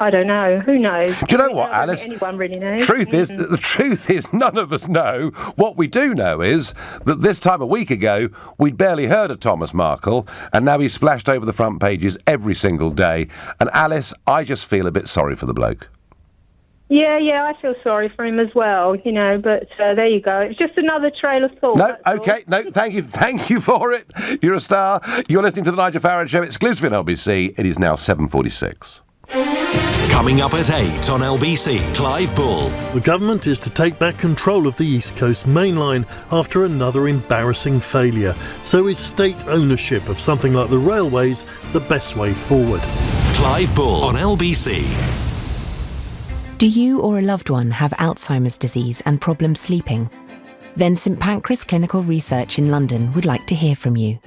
I don't know. Who knows? Do you know what, Alice? Anyone really knows? The truth is, none of us know. What we do know is that this time a week ago, we'd barely heard of Thomas Markle, and now he's splashed over the front pages every single day. And Alice, I just feel a bit sorry for the bloke. Yeah, I feel sorry for him as well, you know, but there you go. It's just another trail of thought. No, OK, no, thank you for it. You're a star. You're listening to the Nigel Farage Show, exclusive on LBC. It is now 7:46. Coming up at 8 on LBC, Clive Bull. The government is to take back control of the East Coast Main Line after another embarrassing failure. So is state ownership of something like the railways the best way forward? Clive Bull on LBC. Do you or a loved one have Alzheimer's disease and problems sleeping? Then St Pancras Clinical Research in London would like to hear from you.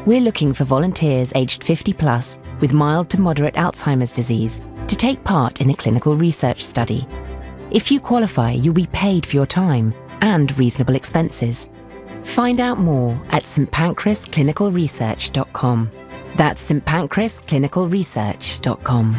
We're looking for volunteers aged 50 plus with mild to moderate Alzheimer's disease to take part in a clinical research study. If you qualify, you'll be paid for your time and reasonable expenses. Find out more at stpancrasclinicalresearch.com. That's stpancrasclinicalresearch.com.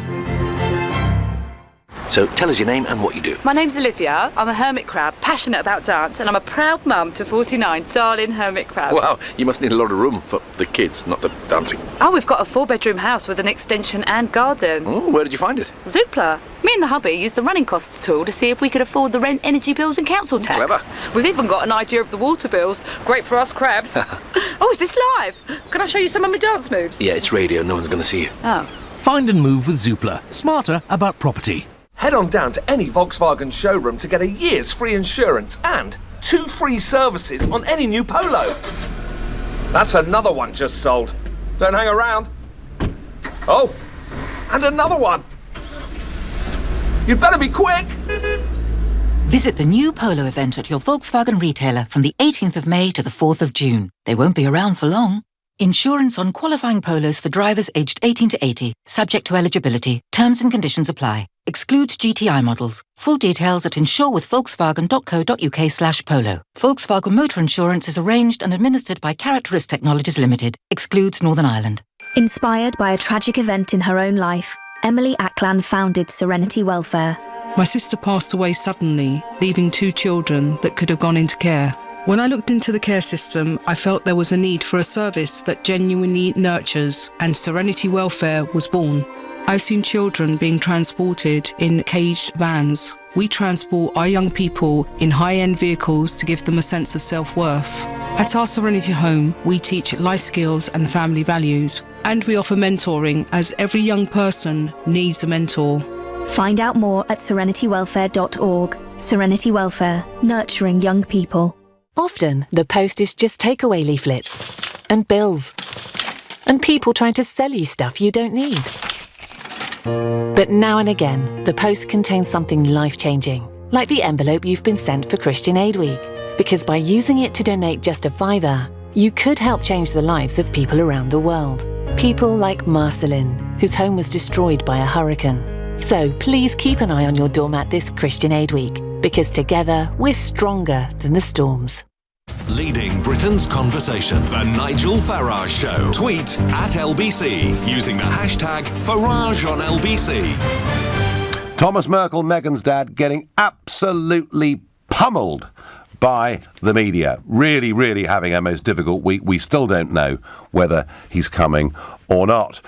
So tell us your name and what you do. My name's Olivia. I'm a hermit crab, passionate about dance, and I'm a proud mum to 49 darling hermit crabs. Wow, you must need a lot of room for the kids, not the dancing. Oh, we've got a 4-bedroom house with an extension and garden. Oh, where did you find it? Zoopla. Me and the hubby used the running costs tool to see if we could afford the rent, energy bills and council tax. Clever. We've even got an idea of the water bills. Great for us crabs. Oh, is this live? Can I show you some of my dance moves? Yeah, it's radio. No one's going to see you. Oh. Find and move with Zoopla. Smarter about property. Head on down to any Volkswagen showroom to get a year's free insurance and 2 free services on any new Polo. That's another one just sold. Don't hang around. Oh, and another one. You'd better be quick. Visit the new Polo event at your Volkswagen retailer from the 18th of May to the 4th of June. They won't be around for long. Insurance on qualifying Polos for drivers aged 18 to 80, subject to eligibility. Terms and conditions apply. Excludes GTI models. Full details at insurewithvolkswagen.co.uk/polo. Volkswagen Motor Insurance is arranged and administered by Carrot Risk Technologies Limited. Excludes Northern Ireland. Inspired by a tragic event in her own life, Emily Ackland founded Serenity Welfare. My sister passed away suddenly, leaving 2 children that could have gone into care. When I looked into the care system, I felt there was a need for a service that genuinely nurtures, and Serenity Welfare was born. I've seen children being transported in caged vans. We transport our young people in high-end vehicles to give them a sense of self-worth. At our Serenity Home, we teach life skills and family values, and we offer mentoring, as every young person needs a mentor. Find out more at serenitywelfare.org. Serenity Welfare, nurturing young people. Often, the post is just takeaway leaflets and bills and people trying to sell you stuff you don't need. But now and again, the post contains something life-changing, like the envelope you've been sent for Christian Aid Week. Because by using it to donate just a £5, you could help change the lives of people around the world. People like Marceline, whose home was destroyed by a hurricane. So please keep an eye on your doormat this Christian Aid Week, because together we're stronger than the storms. Leading Britain's conversation. The Nigel Farage Show. Tweet at LBC using the hashtag Farage on LBC. Thomas Merkel, Meghan's dad, getting absolutely pummeled by the media. Really, really having a most difficult week. We still don't know whether he's coming or not.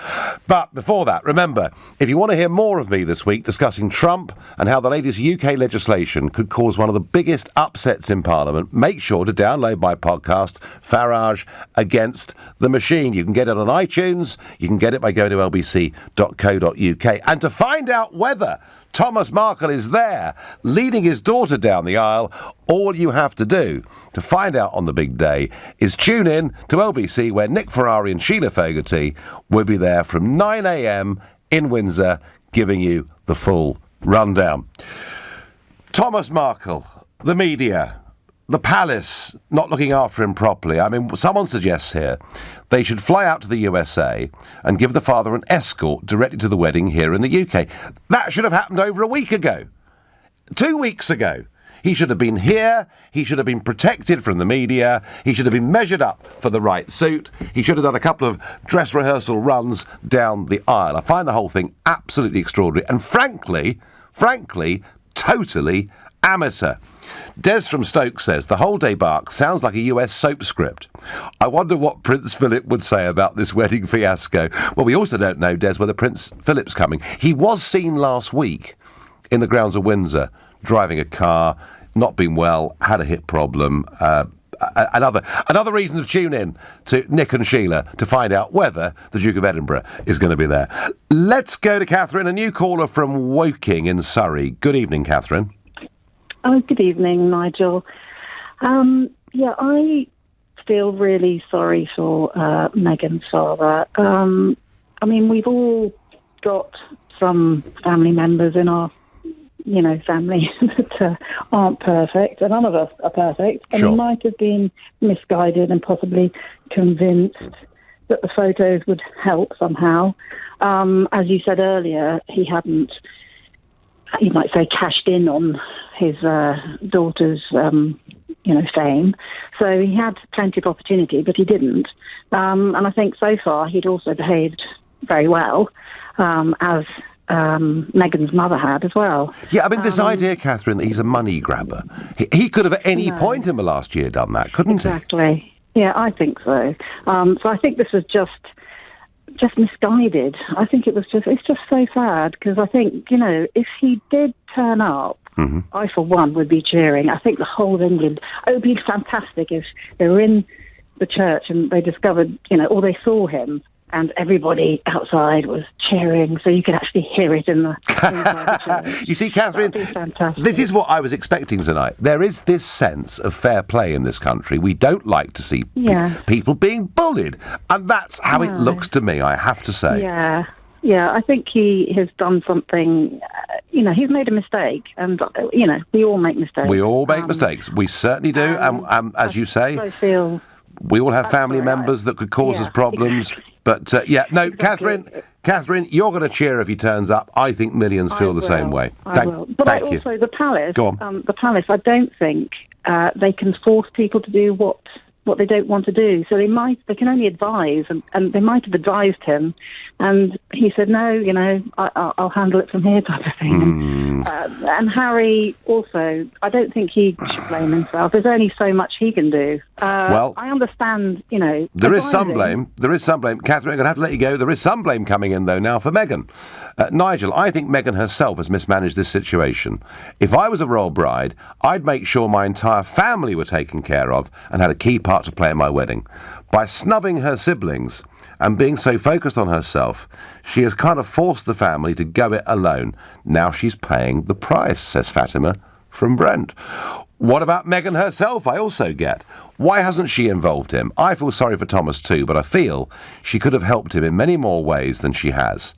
But before that, remember, if you want to hear more of me this week discussing Trump and how the latest UK legislation could cause one of the biggest upsets in Parliament, make sure to download my podcast, Farage Against the Machine. You can get it on iTunes. You can get it by going to lbc.co.uk. And to find out whether Thomas Markle is there, leading his daughter down the aisle, all you have to do to find out on the big day is tune in to LBC, where Nick Ferrari and Sheila Fogarty will be there from 9 a.m. in Windsor, giving you the full rundown. Thomas Markle, the media, the palace not looking after him properly. I mean, someone suggests here they should fly out to the USA and give the father an escort directly to the wedding here in the UK. That should have happened over a week ago. 2 weeks ago. He should have been here. He should have been protected from the media. He should have been measured up for the right suit. He should have done a couple of dress rehearsal runs down the aisle. I find the whole thing absolutely extraordinary and frankly, totally amateur. Des from Stoke says, the whole debacle sounds like a US soap script. I wonder what Prince Philip would say about this wedding fiasco. Well, we also don't know, Des, whether Prince Philip's coming. He was seen last week in the grounds of Windsor, driving a car, not been well, had a hip problem. Another reason to tune in to Nick and Sheila to find out whether the Duke of Edinburgh is going to be there. Let's go to Catherine, a new caller from Woking in Surrey. Good evening, Catherine. Oh, good evening, Nigel. I feel really sorry for Meghan's father. I mean, we've all got some family members in our family that aren't perfect, and none of us are perfect. And he might have been misguided and possibly convinced that the photos would help somehow. As you said earlier, he hadn't, you might say, cashed in on his daughter's, fame. So he had plenty of opportunity, but he didn't. And I think so far he'd also behaved very well, as Meghan's mother had as well. Yeah, I mean, this idea, Catherine, that he's a money grabber. He could have at any point in the last year done that, couldn't Exactly. Yeah, I think so. So I think this was just misguided. I think it's just so sad, because I think, if he did turn up, I, for one, would be cheering. I think the whole of England, it would be fantastic if they were in the church and they discovered, or they saw him, and everybody outside was cheering, so you could actually hear it in the church. You see, Catherine, this is what I was expecting tonight. There is this sense of fair play in this country. We don't like to see people being bullied, and that's how it looks to me, I have to say. Yeah, I think he has done something, he's made a mistake, and, we all make mistakes. We all make mistakes. We certainly do, and as you say, I feel we all have family members that could cause us problems. Exactly. But, exactly. Catherine, you're going to cheer if he turns up. I think millions feel the same way. I will. But thank you. Also, the Palace, Go on. The Palace, I don't think they can force people to do what they don't want to do. So they can only advise, and they might have advised him, and he said, no, I'll handle it from here, type of thing. And Harry also, I don't think he should blame himself. There's only so much he can do. Well, I understand, There is some blame. Catherine, I'm going to have to let you go. There is some blame coming in, though, now for Meghan. Nigel, I think Meghan herself has mismanaged this situation. If I was a royal bride, I'd make sure my entire family were taken care of and had a key part to play in my wedding. By snubbing her siblings and being so focused on herself, she has kind of forced the family to go it alone. Now she's paying the price, says Fatima from Brent. What about Meghan herself, I also get. Why hasn't she involved him? I feel sorry for Thomas too, but I feel she could have helped him in many more ways than she has.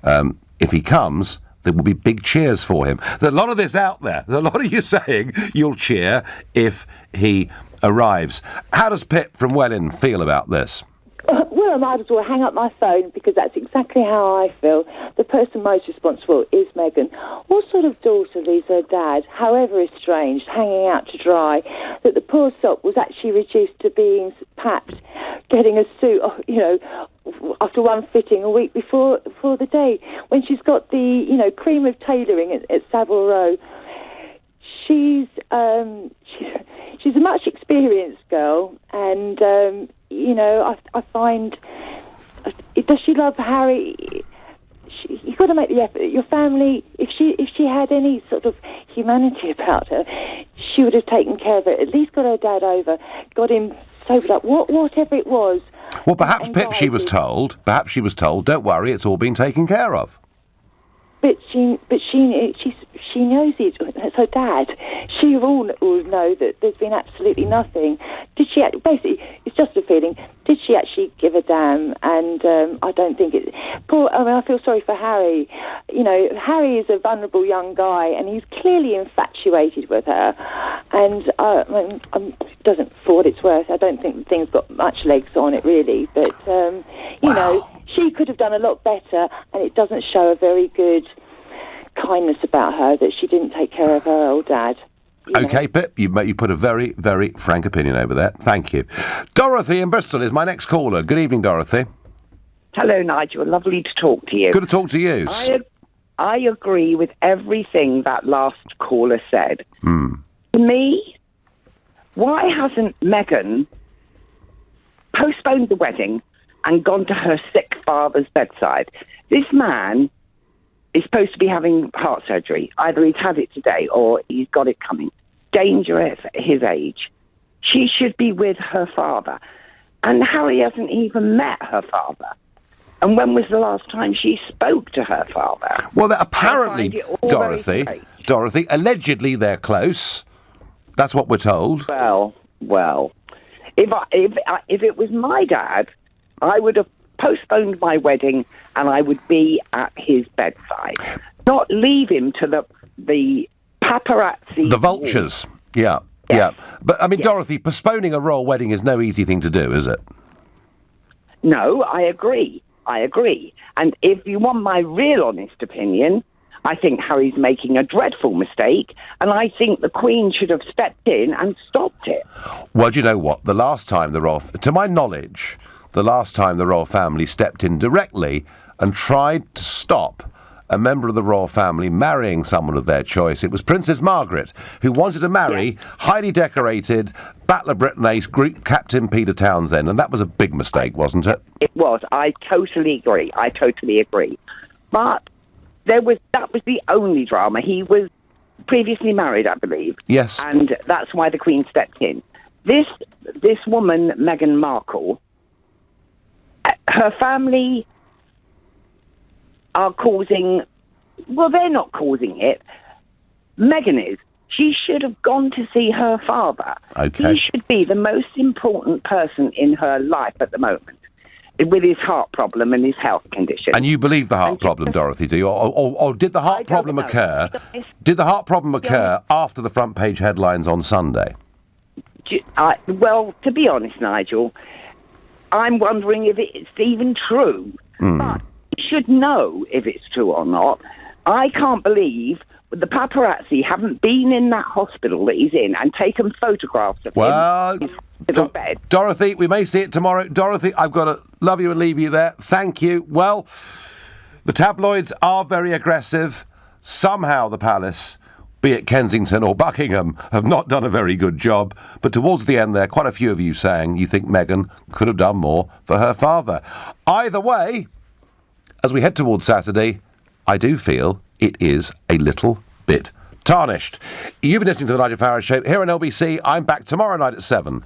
If he comes, there will be big cheers for him. There's a lot of this out there. There's a lot of you saying you'll cheer if he arrives. How does Pip from Welwyn feel about this? Well, I might as well hang up my phone, because that's exactly how I feel. The person most responsible is Meghan. What sort of daughter leaves her dad, however estranged, hanging out to dry, that the poor sop was actually reduced to being perhaps getting a suit, after one fitting a week before the day, when she's got the, cream of tailoring at Savile Row. She's a much experienced girl, and I find, does she love Harry? You've got to make the effort. Your family, if she had any sort of humanity about her, she would have taken care of it. At least got her dad over, got him sobered up, whatever it was. Well, perhaps Pip, she was told. Don't worry, it's all been taken care of. But she knows it. It's her dad. She all know that there's been absolutely nothing. Did she? Basically, it's just a feeling. Did she actually give a damn? And I don't think it. I feel sorry for Harry. Harry is a vulnerable young guy, and he's clearly infatuated with her. And doesn't, for what it's worth, I don't think the thing's got much legs on it, really. But she could have done a lot better, and it doesn't show a very good kindness about her that she didn't take care of her old dad. Okay, Pip, you put a very, very frank opinion over there. Thank you. Dorothy in Bristol is my next caller. Good evening, Dorothy. Hello, Nigel. Lovely to talk to you. Good to talk to you. I agree with everything that last caller said. To me, why hasn't Meghan postponed the wedding and gone to her sick father's bedside? This man is supposed to be having heart surgery. Either he's had it today or he's got it coming. Dangerous at his age. She should be with her father. And Harry hasn't even met her father. And when was the last time she spoke to her father? Well, apparently, Dorothy, allegedly they're close. That's what we're told. Well, if it was my dad, I would have postponed my wedding and I would be at his bedside. Not leave him to the paparazzi. The vultures. Yeah. But, I mean, Dorothy, postponing a royal wedding is no easy thing to do, is it? No, I agree. And if you want my real honest opinion, I think Harry's making a dreadful mistake, and I think the Queen should have stepped in and stopped it. Well, do you know what? To my knowledge, the last time the royal family stepped in directly and tried to stop a member of the royal family marrying someone of their choice. It was Princess Margaret, who wanted to marry highly decorated Battle of Britain ace Group Captain Peter Townsend, and that was a big mistake, wasn't it? It was. I totally agree. But that was the only drama. He was previously married, I believe. Yes. And that's why the Queen stepped in. This woman, Meghan Markle, her family are causing... Well, they're not causing it. Meghan is. She should have gone to see her father. Okay. He should be the most important person in her life at the moment, with his heart problem and his health condition. And you believe the heart problem, Dorothy, do you? Or did the heart problem occur? Did the heart problem occur after the front page headlines on Sunday? Well, to be honest, Nigel, I'm wondering if it's even true. But you should know if it's true or not. I can't believe the paparazzi haven't been in that hospital that he's in and taken photographs of him in his hospital bed. Dorothy, we may see it tomorrow. Dorothy, I've got to love you and leave you there. Thank you. Well, the tabloids are very aggressive. Somehow the palace, be it Kensington or Buckingham, have not done a very good job. But towards the end there, quite a few of you saying you think Meghan could have done more for her father. Either way, as we head towards Saturday, I do feel it is a little bit tarnished. You've been listening to The Nigel Farage Show here on LBC. I'm back tomorrow night at 7.